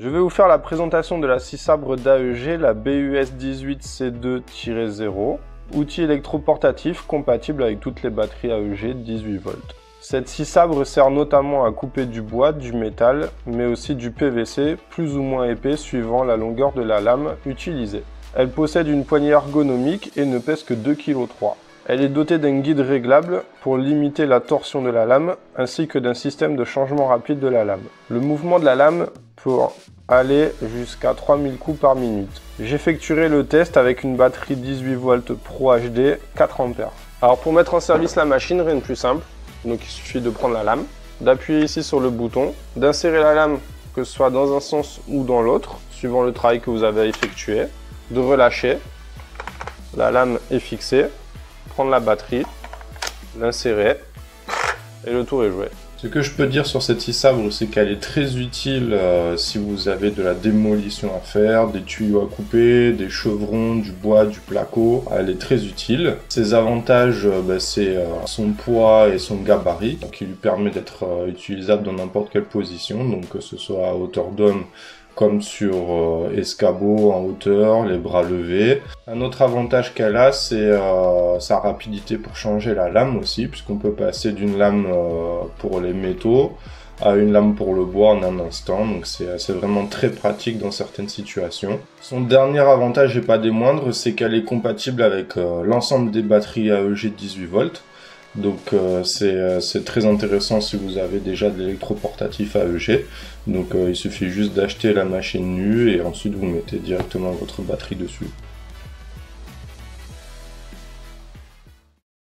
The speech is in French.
Je vais vous faire la présentation de la scie sabre d'AEG, la BUS18C2-0, outil électroportatif compatible avec toutes les batteries AEG 18 volts. Cette scie sabre sert notamment à couper du bois, du métal, mais aussi du PVC, plus ou moins épais suivant la longueur de la lame utilisée. Elle possède une poignée ergonomique et ne pèse que 2,3 kg. Elle est dotée d'un guide réglable pour limiter la torsion de la lame, ainsi que d'un système de changement rapide de la lame. Le mouvement de la lame peut aller jusqu'à 3000 coups par minute. J'effectuerai le test avec une batterie 18 volts Pro HD 4 A. Alors pour mettre en service la machine, rien de plus simple. Donc il suffit de prendre la lame, d'appuyer ici sur le bouton, d'insérer la lame que ce soit dans un sens ou dans l'autre, suivant le travail que vous avez effectué, de relâcher. La lame est fixée. Prendre la batterie, l'insérer et le tour est joué. Ce que je peux dire sur cette scie sabre, c'est qu'elle est très utile si vous avez de la démolition à faire, des tuyaux à couper, des chevrons, du bois, du placo. Elle est très utile. Ses avantages, c'est son poids et son gabarit, qui lui permet d'être utilisable dans n'importe quelle position, donc que ce soit à hauteur d'homme comme sur escabeau en hauteur, les bras levés. Un autre avantage qu'elle a, c'est sa rapidité pour changer la lame aussi, puisqu'on peut passer d'une lame pour les métaux à une lame pour le bois en un instant, donc c'est vraiment très pratique dans certaines situations. Son dernier avantage, et pas des moindres, c'est qu'elle est compatible avec l'ensemble des batteries AEG 18 volts. Donc c'est très intéressant si vous avez déjà de l'électroportatif AEG. Donc il suffit juste d'acheter la machine nue et ensuite vous mettez directement votre batterie dessus.